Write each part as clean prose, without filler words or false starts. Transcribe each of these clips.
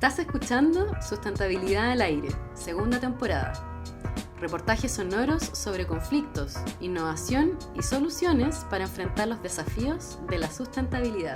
Estás escuchando Sustentabilidad al Aire, segunda temporada. Reportajes sonoros sobre conflictos, innovación y soluciones para enfrentar los desafíos de la sustentabilidad.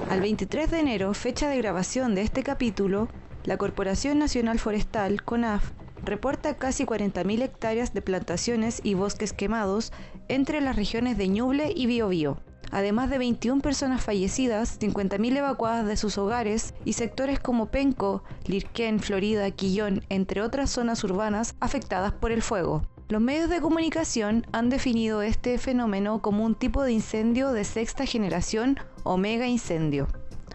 Al 23 de enero, fecha de grabación de este capítulo, la Corporación Nacional Forestal, CONAF, reporta casi 40.000 hectáreas de plantaciones y bosques quemados entre las regiones de Ñuble y Biobío, además de 21 personas fallecidas, 50.000 evacuadas de sus hogares y sectores como Penco, Lirquén, Florida, Quillón, entre otras zonas urbanas afectadas por el fuego. Los medios de comunicación han definido este fenómeno como un tipo de incendio de sexta generación o mega incendio.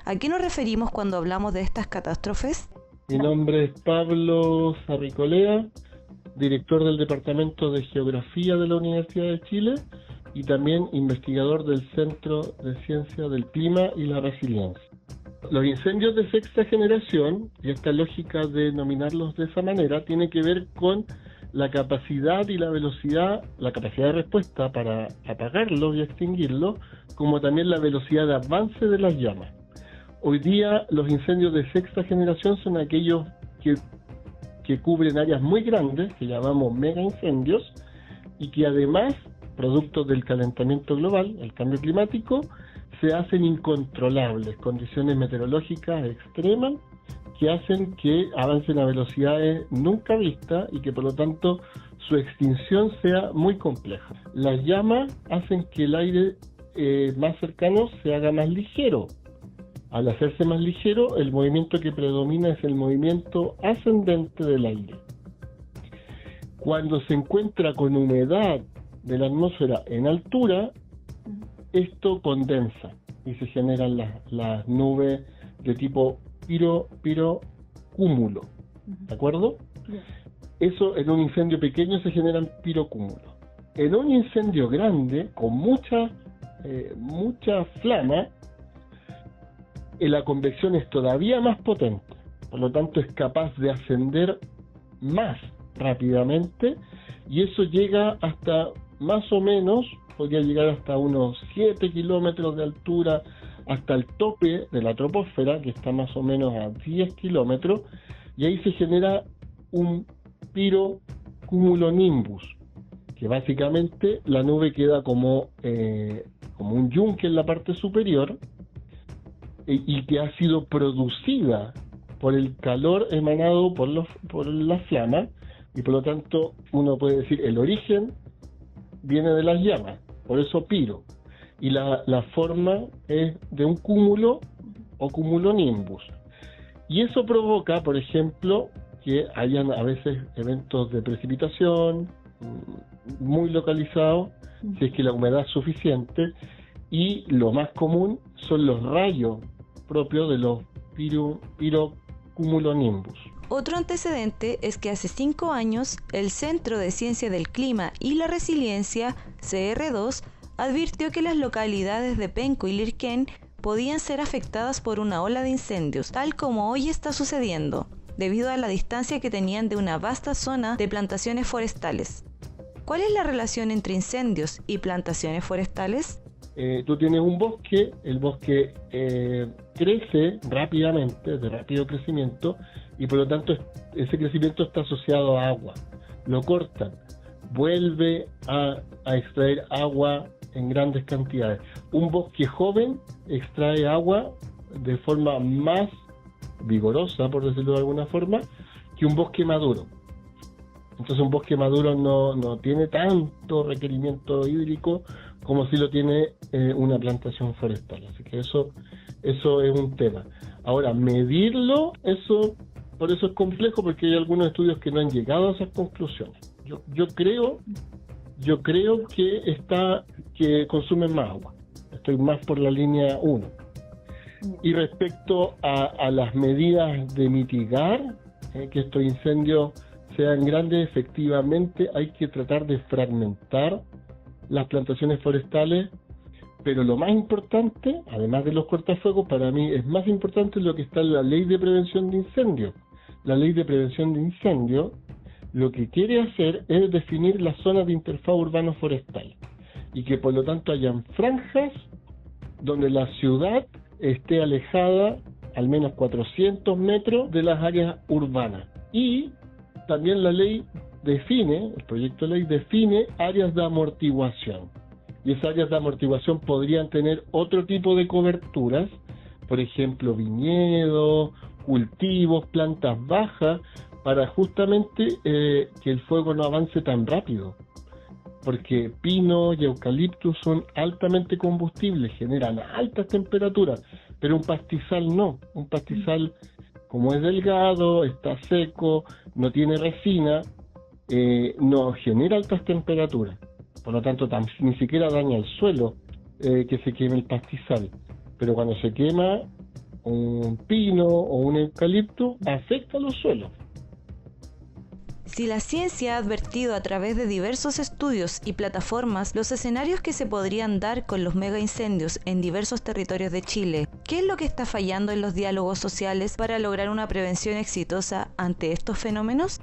¿A qué nos referimos cuando hablamos de estas catástrofes? Mi nombre es Pablo Sarricolea, director del Departamento de Geografía de la Universidad de Chile y también investigador del Centro de Ciencia del Clima y la Resiliencia. Los incendios de sexta generación, y esta lógica de denominarlos de esa manera, tiene que ver con la capacidad y la velocidad, la capacidad de respuesta para apagarlos y extinguirlos, como también la velocidad de avance de las llamas. Hoy día los incendios de sexta generación son aquellos que cubren áreas muy grandes, que llamamos mega incendios, y que además, producto del calentamiento global, el cambio climático, se hacen incontrolables, condiciones meteorológicas extremas que hacen que avancen a velocidades nunca vistas y que por lo tanto su extinción sea muy compleja. Las llamas hacen que el aire más cercano se haga más ligero. Al hacerse más ligero, el movimiento que predomina es el movimiento ascendente del aire. Cuando se encuentra con humedad de la atmósfera en altura, esto condensa y se generan las nubes de tipo pirocúmulo. ¿De acuerdo? Eso en un incendio pequeño se generan pirocúmulos. En un incendio grande, con mucha flama, la convección es todavía más potente, por lo tanto es capaz de ascender más rápidamente y eso llega hasta más o menos, podría llegar hasta unos 7 kilómetros de altura, hasta el tope de la troposfera, que está más o menos a 10 kilómetros, y ahí se genera un pirocumulonimbus, que básicamente la nube queda como un yunque en la parte superior, y que ha sido producida por el calor emanado por la flama, y por lo tanto uno puede decir el origen viene de las llamas, por eso piro, y la forma es de un cúmulo o cumulonimbus, y eso provoca, por ejemplo, que hayan a veces eventos de precipitación muy localizados, si es que la humedad es suficiente, y lo más común son los rayos propios de los pirocumulonimbus. Otro antecedente es que hace 5 años el Centro de Ciencia del Clima y la Resiliencia, CR2, advirtió que las localidades de Penco y Lirquén podían ser afectadas por una ola de incendios, tal como hoy está sucediendo, debido a la distancia que tenían de una vasta zona de plantaciones forestales. ¿Cuál es la relación entre incendios y plantaciones forestales? Tú tienes un bosque, el bosque crece rápidamente, de rápido crecimiento, y por lo tanto ese crecimiento está asociado a agua. Lo cortan, vuelve a extraer agua en grandes cantidades. Un bosque joven extrae agua de forma más vigorosa, por decirlo de alguna forma, que un bosque maduro. Entonces un bosque maduro no tiene tanto requerimiento hídrico como si lo tiene una plantación forestal. Así que eso es un tema. Ahora, medirlo, por eso es complejo, porque hay algunos estudios que no han llegado a esas conclusiones. Yo creo que consumen más agua. Estoy más por la línea 1. Y respecto a las medidas de mitigar que estos incendios sean grandes, efectivamente hay que tratar de fragmentar las plantaciones forestales, pero lo más importante, además de los cortafuegos, para mí es más importante lo que está en la Ley de Prevención de Incendios. La Ley de Prevención de Incendios lo que quiere hacer es definir las zonas de interfaz urbano forestal. y que por lo tanto hayan franjas donde la ciudad esté alejada al menos 400 metros de las áreas urbanas. Y también la ley define, el proyecto de ley define áreas de amortiguación. Y esas áreas de amortiguación podrían tener otro tipo de coberturas, por ejemplo, viñedos, cultivos, plantas bajas, para justamente que el fuego no avance tan rápido. Porque pino y eucaliptus son altamente combustibles, generan altas temperaturas, pero un pastizal no. Un pastizal, como es delgado, está seco, no tiene resina, no genera altas temperaturas. Por lo tanto, ni siquiera daña el suelo que se queme el pastizal. Pero cuando se quema un pino o un eucalipto, afecta a los suelos. Si la ciencia ha advertido a través de diversos estudios y plataformas los escenarios que se podrían dar con los megaincendios en diversos territorios de Chile, ¿qué es lo que está fallando en los diálogos sociales para lograr una prevención exitosa ante estos fenómenos?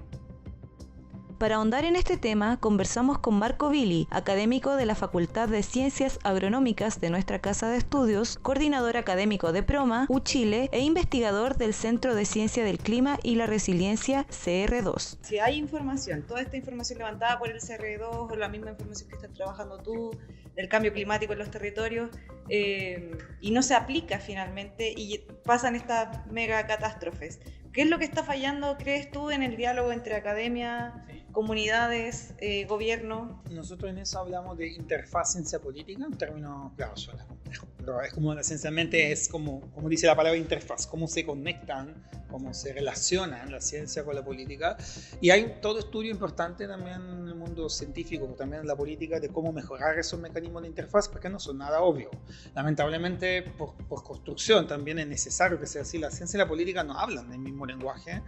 Para ahondar en este tema, conversamos con Marco Billy, académico de la Facultad de Ciencias Agronómicas de nuestra Casa de Estudios, coordinador académico de PROMA, UChile, e investigador del Centro de Ciencia del Clima y la Resiliencia, CR2. Si hay información, toda esta información levantada por el CR2 o la misma información que estás trabajando tú, del cambio climático en los territorios, y no se aplica finalmente y pasan estas mega catástrofes, ¿qué es lo que está fallando, crees tú, en el diálogo entre academia, comunidades, gobierno? Nosotros en eso hablamos de interfaz ciencia política, un término, claro, suena complejo, pero es como esencialmente es como dice la palabra interfaz, cómo se conectan, cómo se relacionan la ciencia con la política. Y hay todo estudio importante también en el mundo científico, también en la política, de cómo mejorar esos mecanismos de interfaz, porque no son nada obvio. Lamentablemente, por construcción también es necesario que sea así. La ciencia y la política no hablan del mismo lenguaje,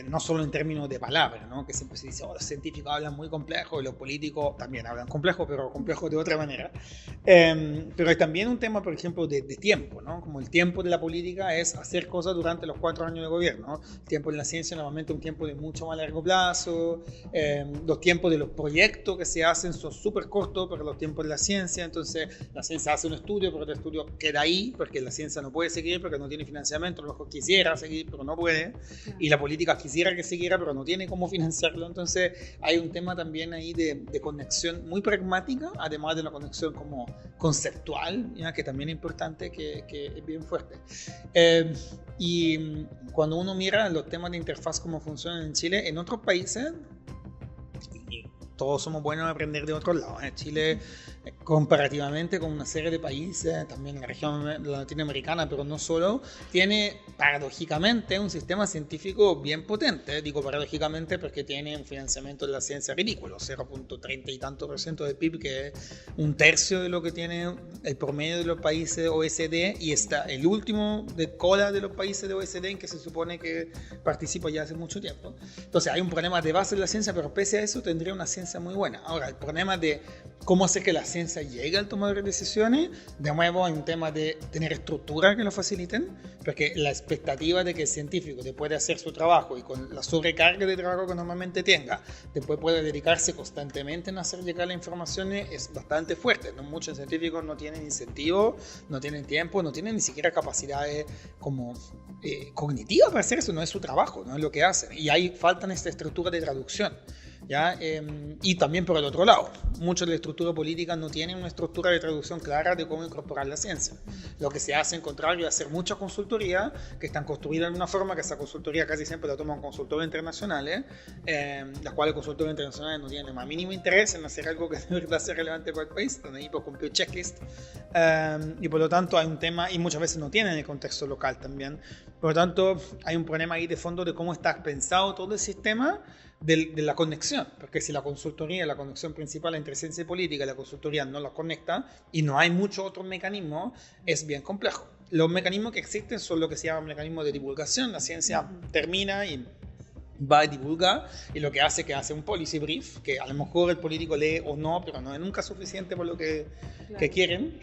no solo en términos de palabras, ¿no? Que siempre se dice, los científicos hablan muy complejo y los políticos también hablan complejo, pero complejo de otra manera. Pero hay también un tema, por ejemplo, de tiempo, ¿no? Como el tiempo de la política es hacer cosas durante los 4 años de gobierno. El tiempo en la ciencia normalmente es un tiempo de mucho más largo plazo. Los tiempos de los proyectos que se hacen son súper cortos para los tiempos de la ciencia. Entonces la ciencia hace un estudio, pero el estudio queda ahí porque la ciencia no puede seguir porque no tiene financiamiento. A lo mejor quisiera seguir, pero no puede. Y la política quisiera que siguiera, pero no tiene cómo financiarlo. Entonces hay un tema también ahí de conexión muy pragmática, además de una conexión como conceptual, ¿ya? Que también es importante, que es bien fuerte. Y cuando uno mira los temas de interfaz, cómo funcionan en Chile, en otros países, y todos somos buenos en aprender de otros lados. Chile, comparativamente con una serie de países, también en la región latinoamericana, pero no solo, tiene paradójicamente un sistema científico bien potente. Digo paradójicamente porque tiene un financiamiento de la ciencia ridículo, 0.30 y tanto % del PIB, que es un tercio de lo que tiene el promedio de los países de OECD, y está el último de cola de los países de OECD, en que se supone que participa ya hace mucho tiempo. Entonces hay un problema de base de la ciencia, pero pese a eso tendría una ciencia muy buena. Ahora, el problema de cómo hacer que la ciencia llegue al tomar de decisiones, de nuevo hay un tema de tener estructuras que lo faciliten, porque la expectativa de que el científico después de hacer su trabajo y con la sobrecarga de trabajo que normalmente tenga, después puede dedicarse constantemente en hacer llegar las informaciones es bastante fuerte, ¿no? Muchos científicos no tienen incentivo, no tienen tiempo, no tienen ni siquiera capacidades como cognitivas para hacer eso, no es su trabajo, no es lo que hacen, y ahí faltan esta estructura de traducción. ¿Ya? Y también por el otro lado, muchas de las estructuras políticas no tienen una estructura de traducción clara de cómo incorporar la ciencia. Lo que se hace en contrario es hacer mucha consultoría, que están construidas de una forma que esa consultoría casi siempre la toman consultores internacionales, las cuales consultores internacionales no tienen el más mínimo interés en hacer algo que de verdad sea relevante para el país, están ahí por cumplir checklist, y por lo tanto hay un tema, y muchas veces no tienen el contexto local también. Por lo tanto hay un problema ahí de fondo de cómo está pensado todo el sistema de la conexión, porque si la consultoría, la conexión principal entre ciencia y política, la consultoría no la conecta y no hay muchos otros mecanismos, es bien complejo. Los mecanismos que existen son lo que se llama mecanismos de divulgación. La ciencia termina y va a divulgar, y lo que hace un policy brief, que a lo mejor el político lee o no, pero no es nunca suficiente por lo que quieren.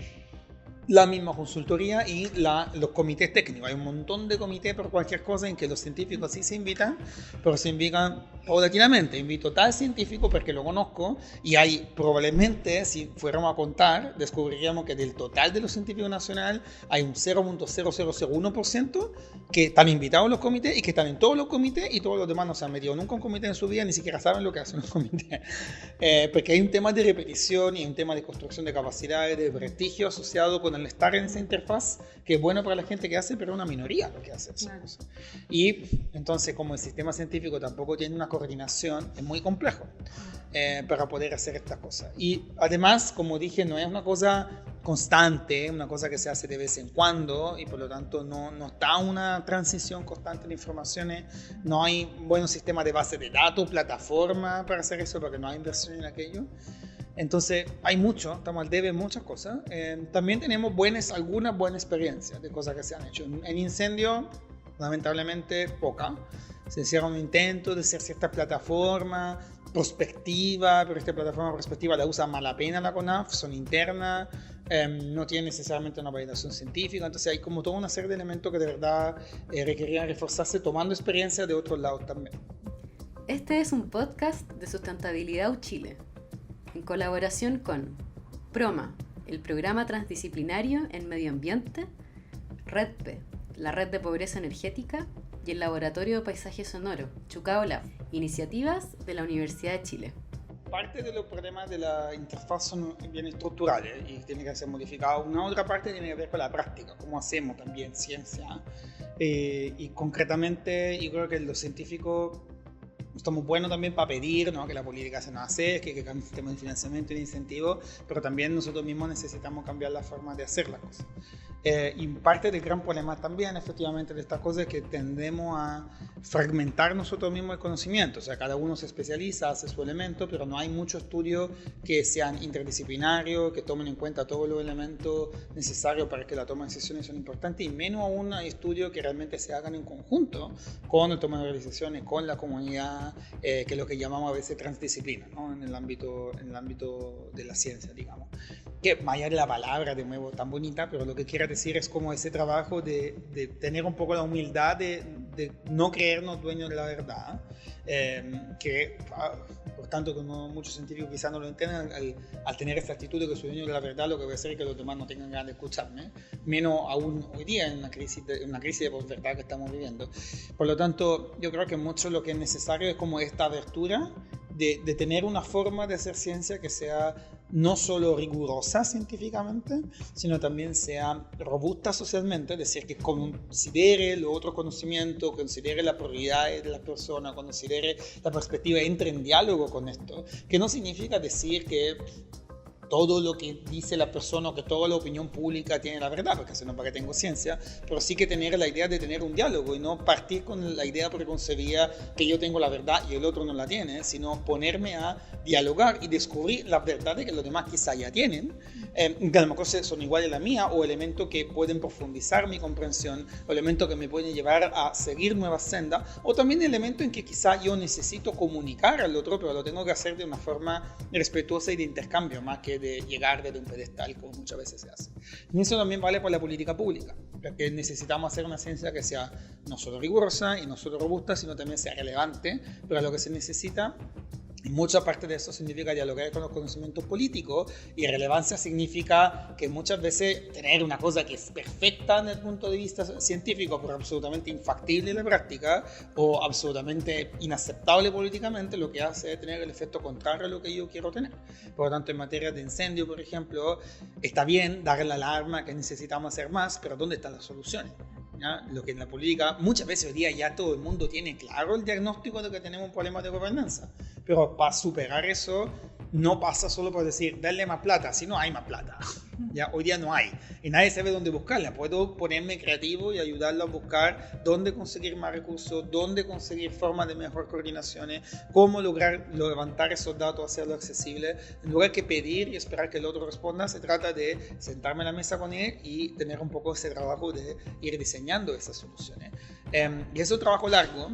La misma consultoría y los comités técnicos. Hay un montón de comités por cualquier cosa en que los científicos sí se invitan, pero se invitan paulatinamente, invito tal científico porque lo conozco y hay probablemente, si fuéramos a contar, descubriríamos que del total de los científicos nacionales hay un 0.0001% que están invitados a los comités y que están en todos los comités y todos los demás no se han metido nunca en un comité en su vida, ni siquiera saben lo que hacen los comités. Porque hay un tema de repetición y un tema de construcción de capacidades, de prestigio asociado con el estar en esa interfaz, que es bueno para la gente que hace, pero es una minoría lo que hace eso. Claro. Y entonces, como el sistema científico tampoco tiene una coordinación, es muy complejo para poder hacer estas cosas. Y además, como dije, no es una cosa constante, una cosa que se hace de vez en cuando y por lo tanto no está una transición constante de informaciones, no hay buenos sistemas de base de datos, plataforma para hacer eso, porque no hay inversión en aquello. Entonces hay mucho, estamos al debe en muchas cosas. También tenemos algunas buenas experiencias de cosas que se han hecho. En incendio, lamentablemente, poca. Se hicieron intentos de hacer ciertas plataformas prospectiva, pero esta plataforma prospectiva la usa mala pena la CONAF, son internas, no tienen necesariamente una validación científica, entonces hay como toda una serie de elementos que de verdad requerían reforzarse tomando experiencia de otros lados también. Este es un podcast de Sustentabilidad Uchile, en colaboración con PROMA, el Programa Transdisciplinario en Medio Ambiente, REDP, la Red de Pobreza Energética, y el Laboratorio de Paisaje Sonoro, Chucao Lab, iniciativas de la Universidad de Chile. Parte de los problemas de la interfaz son bien estructurales y tienen que ser modificados. Una otra parte tiene que ver con la práctica, cómo hacemos también ciencia. Y concretamente, yo creo que los científicos estamos buenos también para pedir, ¿no?, que la política se nos hace, que cambie el sistema de financiamiento y de incentivos, pero también nosotros mismos necesitamos cambiar la forma de hacer las cosas. Y parte del gran problema también, efectivamente, de estas cosas es que tendemos a fragmentar nosotros mismos el conocimiento. O sea, cada uno se especializa, hace su elemento, pero no hay muchos estudios que sean interdisciplinarios, que tomen en cuenta todos los elementos necesarios para que la toma de decisiones son importantes, y menos aún hay estudios que realmente se hagan en conjunto con el toma de decisiones, con la comunidad, que es lo que llamamos a veces transdisciplina, ¿no?, en el ámbito de la ciencia, digamos. Que más allá de la palabra, de nuevo, tan bonita, pero lo que quiere decir es como ese trabajo de tener un poco la humildad de no creernos dueños de la verdad, que por tanto que muchos científicos quizás no lo entiendan, al tener esta actitud de que soy dueño de la verdad, lo que va a hacer es que los demás no tengan ganas de escucharme, menos aún hoy día en una crisis de posverdad que estamos viviendo. Por lo tanto, yo creo que mucho lo que es necesario es como esta abertura de tener una forma de hacer ciencia que sea no solo rigurosa científicamente, sino también sea robusta socialmente, es decir, que considere los otros conocimientos, considere las prioridades de las personas, considere la perspectiva, entre en diálogo con esto, que no significa decir que todo lo que dice la persona o que toda la opinión pública tiene la verdad, porque si no, ¿para qué tengo ciencia? Pero sí que tener la idea de tener un diálogo y no partir con la idea preconcebida que yo tengo la verdad y el otro no la tiene, sino ponerme a dialogar y descubrir las verdades que los demás quizá ya tienen, que a lo mejor son iguales a la mía, o elementos que pueden profundizar mi comprensión, o elementos que me pueden llevar a seguir nuevas sendas, o también elementos en que quizá yo necesito comunicar al otro, pero lo tengo que hacer de una forma respetuosa y de intercambio, más que de llegar desde un pedestal, como muchas veces se hace. Y eso también vale para la política pública, porque necesitamos hacer una ciencia que sea no solo rigurosa y no solo robusta, sino también sea relevante, pero lo que se necesita, y mucha parte de eso significa dialogar con los conocimientos políticos, y relevancia significa que muchas veces tener una cosa que es perfecta desde el punto de vista científico, pero absolutamente infactible en la práctica, o absolutamente inaceptable políticamente, lo que hace es tener el efecto contrario a lo que yo quiero tener. Por lo tanto, en materia de incendio, por ejemplo, está bien darle la alarma que necesitamos hacer más, pero ¿dónde están las soluciones? ¿Ya? Lo que en la política, muchas veces hoy día ya todo el mundo tiene claro el diagnóstico de que tenemos un problema de gobernanza, pero para superar eso no pasa solo por decir darle más plata, si no hay más plata. Ya hoy día no hay y nadie sabe dónde buscarla. Puedo ponerme creativo y ayudarlo a buscar dónde conseguir más recursos, dónde conseguir formas de mejor coordinaciones, cómo lograr levantar esos datos, hacerlo accesible. En lugar que pedir y esperar que el otro responda, se trata de sentarme a la mesa con él y tener un poco ese trabajo de ir diseñando esas soluciones. Y es un trabajo largo.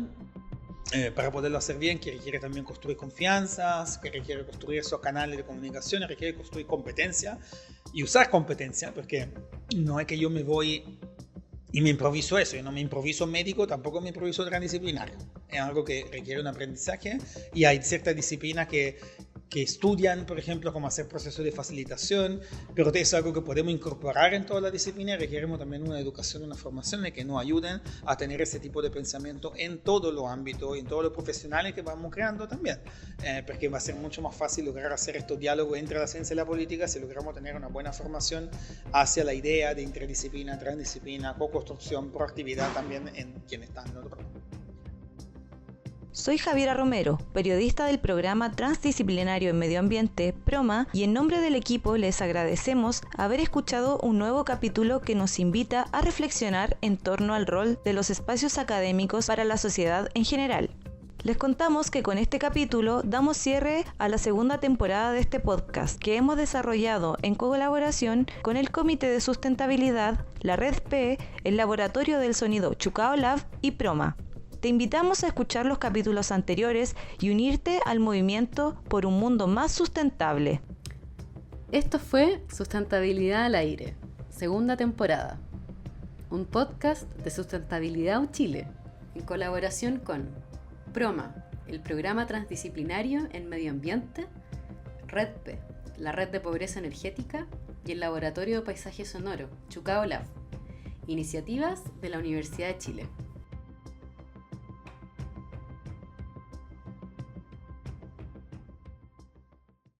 Para poderlo hacer bien, que requiere también construir confianzas, que requiere construir esos canales de comunicación, requiere construir competencia y usar competencia, porque no es que yo me voy Y me improviso eso, yo no me improviso médico, tampoco me improviso transdisciplinario. Es algo que requiere un aprendizaje y hay ciertas disciplinas que estudian, por ejemplo, cómo hacer procesos de facilitación, pero es algo que podemos incorporar en todas las disciplinas y requerimos también una educación, una formación que nos ayuden a tener ese tipo de pensamiento en todos los ámbitos y en todos los profesionales que vamos creando también, porque va a ser mucho más fácil lograr hacer estos diálogos entre la ciencia y la política si logramos tener una buena formación hacia la idea de interdisciplina, transdisciplina, co-construcción, proactividad también en quienes están en otro lado. Soy Javiera Romero, periodista del programa transdisciplinario en medio ambiente, PROMA, y en nombre del equipo les agradecemos haber escuchado un nuevo capítulo que nos invita a reflexionar en torno al rol de los espacios académicos para la sociedad en general. Les contamos que con este capítulo damos cierre a la segunda temporada de este podcast que hemos desarrollado en colaboración con el Comité de Sustentabilidad, la Red P, el Laboratorio del Sonido Chucao Lab y PROMA. Te invitamos a escuchar los capítulos anteriores y unirte al movimiento por un mundo más sustentable. Esto fue Sustentabilidad al Aire, segunda temporada. Un podcast de Sustentabilidad Chile, en colaboración con PROMA, el Programa Transdisciplinario en Medio Ambiente, Red P, la Red de Pobreza Energética y el Laboratorio de Paisaje Sonoro, Chucao Lab, iniciativas de la Universidad de Chile.